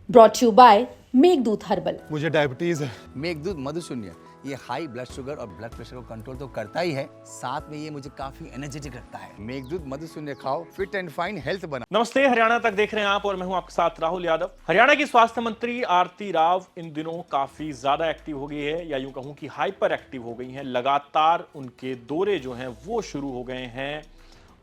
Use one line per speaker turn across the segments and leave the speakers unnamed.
Brought you by Meghdoot herbal.
मुझे diabetes है।
मेघदूत मधुशून्य ये हाई ब्लड शुगर और ब्लड प्रेशर को कंट्रोल तो करता ही है, साथ में ये मुझे काफी एनर्जेटिक रखता है। मेघदूत मधुशून्य खाओ, फिट एंड फाइन हेल्थ बना।
नमस्ते, हरियाणा तक देख रहे हैं आप और मैं हूं आपके साथ राहुल यादव। हरियाणा की स्वास्थ्य मंत्री आरती राव इन दिनों काफी ज्यादा एक्टिव हो गई है, या यूं कहूं कि हाइपर एक्टिव हो गई हैं। लगातार उनके दौरे जो हैं वो शुरू हो गए हैं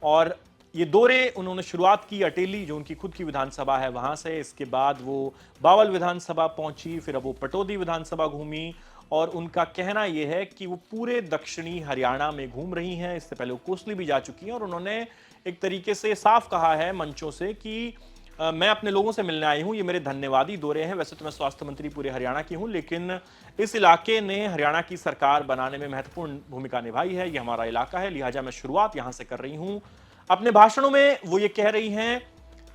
और ये दौरे उन्होंने शुरुआत की अटेली, जो उनकी खुद की विधानसभा है, वहां से। इसके बाद वो बावल विधानसभा पहुंची, फिर अब वो पटौदी विधानसभा घूमी और उनका कहना यह है कि वो पूरे दक्षिणी हरियाणा में घूम रही हैं। इससे पहले वो कोसली भी जा चुकी हैं और उन्होंने एक तरीके से साफ कहा है मंचों से कि मैं अपने लोगों से मिलने आई हूं, ये मेरे धन्यवादी दौरे हैं। वैसे तो मैं स्वास्थ्य मंत्री पूरे हरियाणा की हूं, लेकिन इस इलाके ने हरियाणा की सरकार बनाने में महत्वपूर्ण भूमिका निभाई है। ये हमारा इलाका है, लिहाजा मैं शुरुआत यहां से कर रही हूं। अपने भाषणों में वो ये कह रही हैं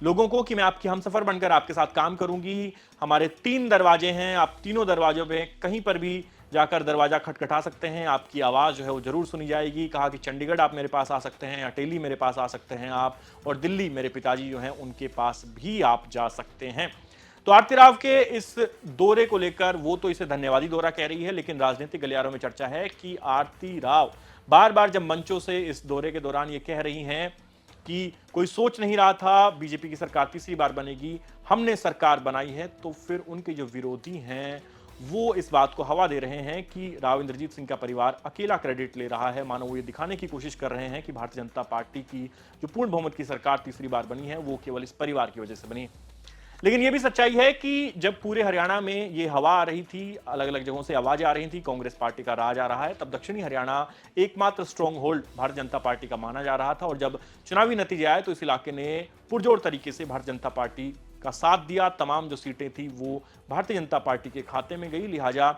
लोगों को कि मैं आपकी हमसफर बनकर आपके साथ काम करूंगी। हमारे 3 दरवाजे हैं, आप तीनों दरवाजों पे कहीं पर भी जाकर दरवाजा खटखटा सकते हैं, आपकी आवाज़ जो है वो जरूर सुनी जाएगी। कहा कि चंडीगढ़ आप मेरे पास आ सकते हैं, अटेली मेरे पास आ सकते हैं आप, और दिल्ली मेरे पिताजी जो हैं उनके पास भी आप जा सकते हैं। तो आरती राव के इस दौरे को लेकर वो तो इसे धन्यवादी दौरा कह रही है, लेकिन राजनीतिक गलियारों में चर्चा है कि आरती राव बार बार जब मंचों से इस दौरे के दौरान ये कह रही हैं कि कोई सोच नहीं रहा था बीजेपी की सरकार तीसरी बार बनेगी, हमने सरकार बनाई है, तो फिर उनके जो विरोधी हैं वो इस बात को हवा दे रहे हैं कि राव इंद्रजीत सिंह का परिवार अकेला क्रेडिट ले रहा है। मानो वो ये दिखाने की कोशिश कर रहे हैं कि भारतीय जनता पार्टी की जो पूर्ण बहुमत की सरकार तीसरी बार बनी है वो केवल इस परिवार की वजह से बनी। लेकिन ये भी सच्चाई है कि जब पूरे हरियाणा में ये हवा आ रही थी, अलग अलग जगहों से आवाजें आ रही थी, कांग्रेस पार्टी का राज आ रहा है, तब दक्षिणी हरियाणा एकमात्र strong hold Bharatiya Janata party का माना जा रहा था। और जब चुनावी नतीजे आए तो इस इलाके ने पुरजोर तरीके से भारतीय जनता पार्टी का साथ दिया। तमाम जो सीटें थी वो भारतीय जनता पार्टी के खाते में गई। लिहाजा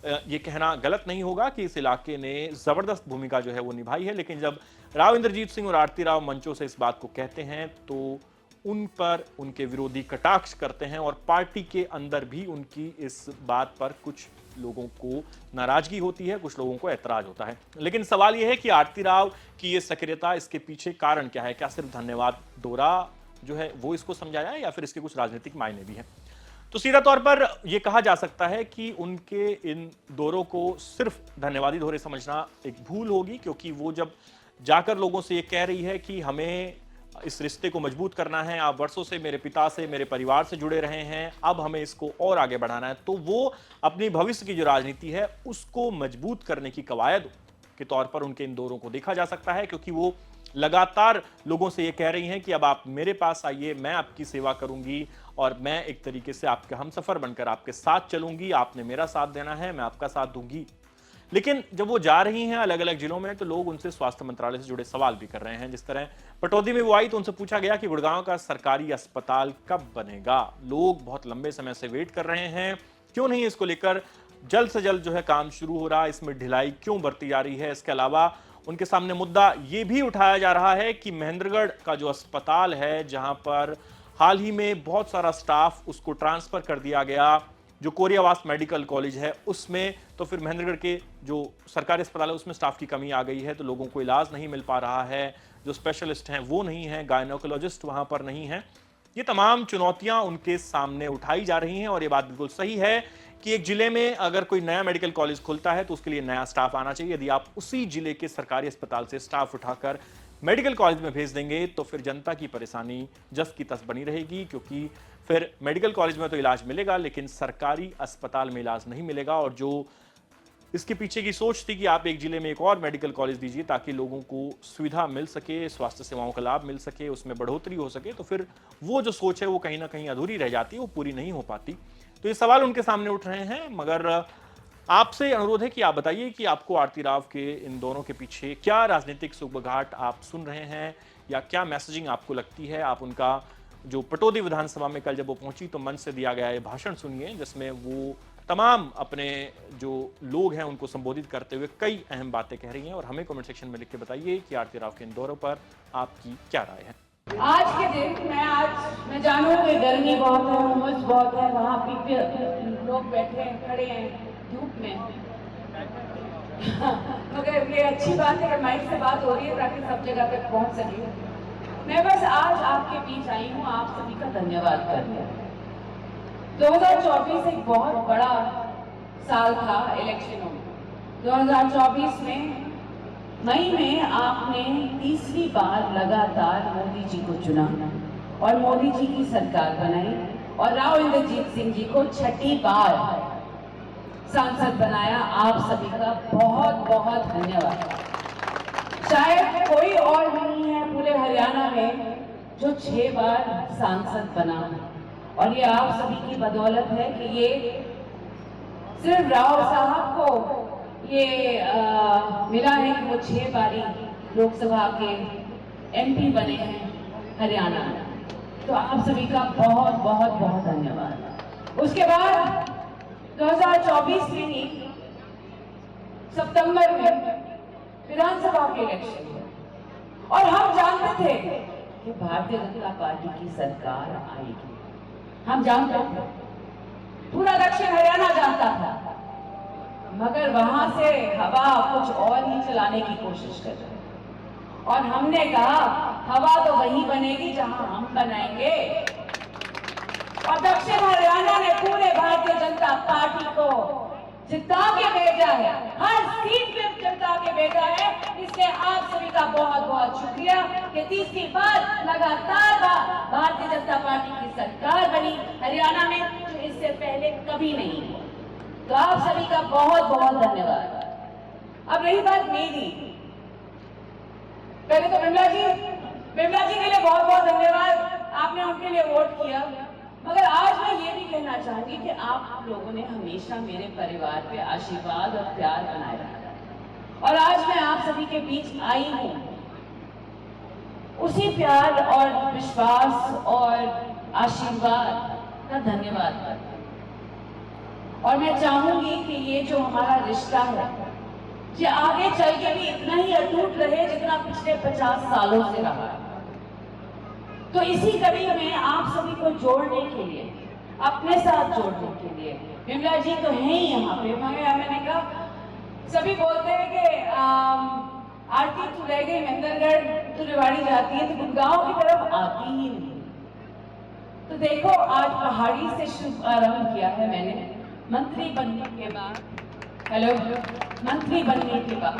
ये कहना गलत नहीं होगा कि इस इलाके ने जबरदस्त भूमिका जो है वो निभाई है। लेकिन जब राव इंद्रजीत सिंह और आरती राव मंचों से इस बात को कहते हैं तो उन पर उनके विरोधी कटाक्ष करते हैं और पार्टी के अंदर भी उनकी इस बात पर कुछ लोगों को नाराजगी होती है, कुछ लोगों को ऐतराज होता है। लेकिन सवाल यह है कि आरती राव की ये सक्रियता, इसके पीछे कारण क्या है? क्या सिर्फ धन्यवाद दौरा जो है वो इसको समझाया है या फिर इसके कुछ राजनीतिक मायने भी हैं? तो सीधा तौर पर यह कहा जा सकता है कि उनके इन दौरों को सिर्फ धन्यवादी दौरे समझना एक भूल होगी, क्योंकि वो जब जाकर लोगों से ये कह रही है कि हमें इस रिश्ते को मजबूत करना है, आप वर्षों से मेरे पिता से, मेरे परिवार से जुड़े रहे हैं, अब हमें इसको और आगे बढ़ाना है, तो वो अपनी भविष्य की जो राजनीति है उसको मजबूत करने की कवायद के तौर पर उनके इन दौरों को देखा जा सकता है। क्योंकि वो लगातार लोगों से ये कह रही हैं कि अब आप मेरे पास आइए, मैं आपकी सेवा करूंगी और मैं एक तरीके से आपके हमसफर बनकर आपके साथ चलूंगी, आपने मेरा साथ देना है, मैं आपका साथ दूंगी। लेकिन जब वो जा रही हैं अलग अलग जिलों में तो लोग उनसे स्वास्थ्य मंत्रालय से जुड़े सवाल भी कर रहे हैं। जिस तरह पटौदी में वो आई तो उनसे पूछा गया कि गुड़गांव का सरकारी अस्पताल कब बनेगा? लोग बहुत लंबे समय से वेट कर रहे हैं, क्यों नहीं इसको लेकर जल्द से जल्द जो है काम शुरू हो रहा है, इसमें ढिलाई क्यों बरती जा रही है? इसके अलावा उनके सामने मुद्दा ये भी उठाया जा रहा है कि महेंद्रगढ़ का जो अस्पताल है, जहां पर हाल ही में बहुत सारा स्टाफ उसको ट्रांसफर कर दिया गया, जो कोरियावास मेडिकल कॉलेज है उसमें, तो फिर महेंद्रगढ़ के जो सरकारी अस्पताल है उसमें स्टाफ की कमी आ गई है, तो लोगों को इलाज नहीं मिल पा रहा है, जो स्पेशलिस्ट हैं वो नहीं है, गायनोकोलॉजिस्ट वहां पर नहीं है। ये तमाम चुनौतियां उनके सामने उठाई जा रही हैं और ये बात बिल्कुल सही है कि एक जिले में अगर कोई नया मेडिकल कॉलेज खुलता है तो उसके लिए नया स्टाफ आना चाहिए। यदि आप उसी जिले के सरकारी अस्पताल से स्टाफ उठाकर मेडिकल कॉलेज में भेज देंगे तो फिर जनता की परेशानी जस की तस बनी रहेगी, क्योंकि फिर मेडिकल कॉलेज में तो इलाज मिलेगा लेकिन सरकारी अस्पताल में इलाज नहीं मिलेगा। और जो इसके पीछे की सोच थी कि आप एक जिले में एक और मेडिकल कॉलेज दीजिए ताकि लोगों को सुविधा मिल सके, स्वास्थ्य सेवाओं का लाभ मिल सके, उसमें बढ़ोतरी हो सके, तो फिर वो जो सोच है वो कहीं ना कहीं अधूरी रह जाती है, वो पूरी नहीं हो पाती। तो ये सवाल उनके सामने उठ रहे हैं। मगर आपसे अनुरोध है कि आप बताइए कि आपको आरती राव के इन दोनों के पीछे क्या राजनीतिक सुगबुगाहट आप सुन रहे हैं या क्या मैसेजिंग आपको लगती है? आप उनका जो पटौदी विधानसभा में कल जब वो पहुंची तो मंच से दिया गया ये भाषण सुनिए, जिसमें वो तमाम अपने जो लोग हैं उनको संबोधित करते हुए कई अहम बातें कह रही हैं। और हमें कमेंट सेक्शन में लिख के बताइए कि आरती राव के इन दौरों पर आपकी क्या राय है।
आज के दिन मैं जानूं कि गर्मी बहुत है, उमस बहुत है, वहाँ पीछे लोग बैठे हैं, खड़े हैं धूप में, मगर ये अच्छी बात है कि माइक से बात हो रही है ताकि सब जगह तक पहुँच सके। मैं बस आज आपके बीच आई हूँ आप सभी का धन्यवाद करने। 2024 एक बहुत बड़ा साल था इलेक्शनों में। 2024 में मई में आपने तीसरी बार लगातार मोदी जी को चुना और मोदी जी की सरकार बनाई और राव इंद्रजीत सिंह जी को छठी बार सांसद बनाया। आप सभी का बहुत बहुत धन्यवाद। शायद कोई और नहीं है पूरे हरियाणा में जो 6 बार सांसद बना और ये आप सभी की बदौलत है कि ये सिर्फ राव साहब को ये मिला है कि वो 6 बारी लोकसभा के एमपी बने हैं हरियाणा में। तो आप सभी का बहुत बहुत बहुत धन्यवाद। उसके बाद 2024 में ही सितंबर में विधानसभा के इलेक्शन हुए और हम जानते थे कि भारतीय जनता पार्टी की सरकार आएगी। हम जानते थे, पूरा दक्षिण हरियाणा जानता था, मगर वहां से हवा कुछ और ही चलाने की कोशिश कर रहे और हमने कहा हवा तो वही बनेगी जहां हम बनाएंगे। और दक्षिण हरियाणा ने पूरे भारतीय जनता पार्टी को जिता के भेजा है, हर सीट पे जिता के भेजा है। इसलिए आप सभी का बहुत बहुत शुक्रिया कि तीसरी बार लगातार भारतीय जनता पार्टी की सरकार बनी हरियाणा में, जो इससे पहले कभी नहीं हुआ। तो आप सभी का बहुत बहुत धन्यवाद। अब रही बात मेरी, पहले तो बिमला जी के लिए बहुत बहुत धन्यवाद, आपने उनके लिए वोट किया। मगर आज मैं ये भी कहना चाहूंगी कि आप लोगों ने हमेशा मेरे परिवार पे आशीर्वाद और प्यार बनाए रखा और आज मैं आप सभी के बीच आई हूं उसी प्यार और विश्वास और आशीर्वाद का धन्यवाद करता हूं। और मैं चाहूंगी कि ये जो हमारा रिश्ता है ये आगे चल के भी इतना ही अटूट रहे जितना पिछले 50 सालों से रहा है। तो इसी कड़ी में आप सभी को जोड़ने के लिए, अपने साथ जोड़ने के लिए, विमला जी तो हैं ही यहाँ पे, मैंने कहा सभी बोलते हैं कि आरती तू रह गई महेंद्रगढ़, तू रेवाड़ी जाती है तो गुड़गांव की तरफ आती ही नहीं। तो देखो आज पहाड़ी से शुभ आरंभ किया है मैंने मंत्री बनने के बाद, मंत्री बनने के बाद।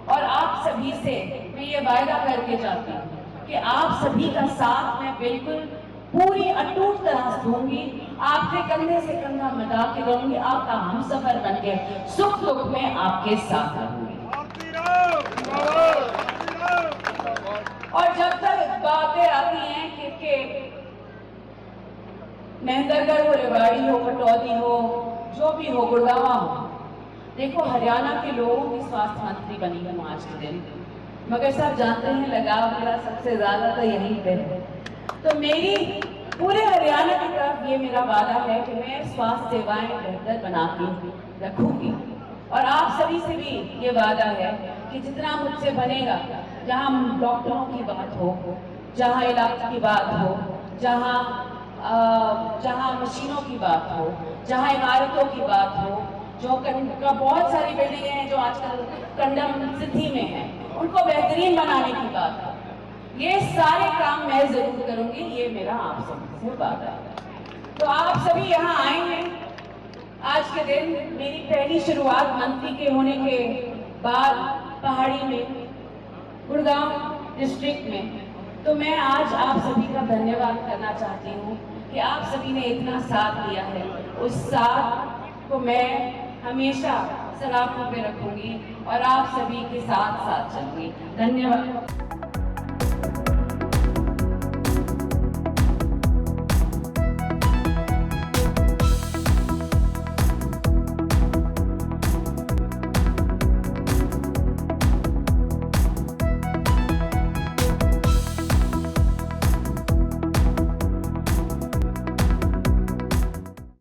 और आप सभी से मैं ये वायदा करके जाती हूँ कि आप सभी का साथ मैं बिल्कुल पूरी अटूट तरह से दूंगी, आपके कंधे से कंधा मिला के रहूंगी, आपका हमसफर बन के सुख दुख में आपके साथ रहूंगी। और जब तक बातें आती हैं कि महेंद्रगढ़ हो, रेवाड़ी हो, कटौती हो, जो भी हो, गुड़गांव हो, देखो हरियाणा के लोगों की स्वास्थ्य मंत्री बनी हूँ आज के दिन, मगर सब जानते हैं लगाव मेरा सबसे ज्यादा तो यहीं पे है। तो मेरी पूरे हरियाणा की तरफ ये मेरा वादा है कि मैं स्वास्थ्य सेवाएं बेहतर बना के रखूंगी। और आप सभी से भी ये वादा है कि जितना मुझसे बनेगा, जहाँ डॉक्टरों की बात हो, जहाँ इलाज की बात हो, जहाँ मशीनों की बात हो, जहाँ इमारतों की बात हो, जो बहुत सारी बिल्डिंगें हैं जो आजकल कंडम स्थिति में हैं, उनको बेहतरीन बनाने की बात है। ये सारे काम मैं जरूर करूंगी, ये मेरा आप सबसे वादा है। तो आप सभी यहाँ आए हैं आज के दिन, मेरी पहली शुरुआत मंत्री के होने के बाद पहाड़ी में, गुड़गांव डिस्ट्रिक्ट में। तो मैं आज आप सभी का धन्यवाद करना चाहती हूँ कि आप सभी ने इतना साथ दिया है। उस साथ को मैं हमेशा सलाखों पे रखूंगी और आप सभी के साथ साथ चलूंगी। धन्यवाद।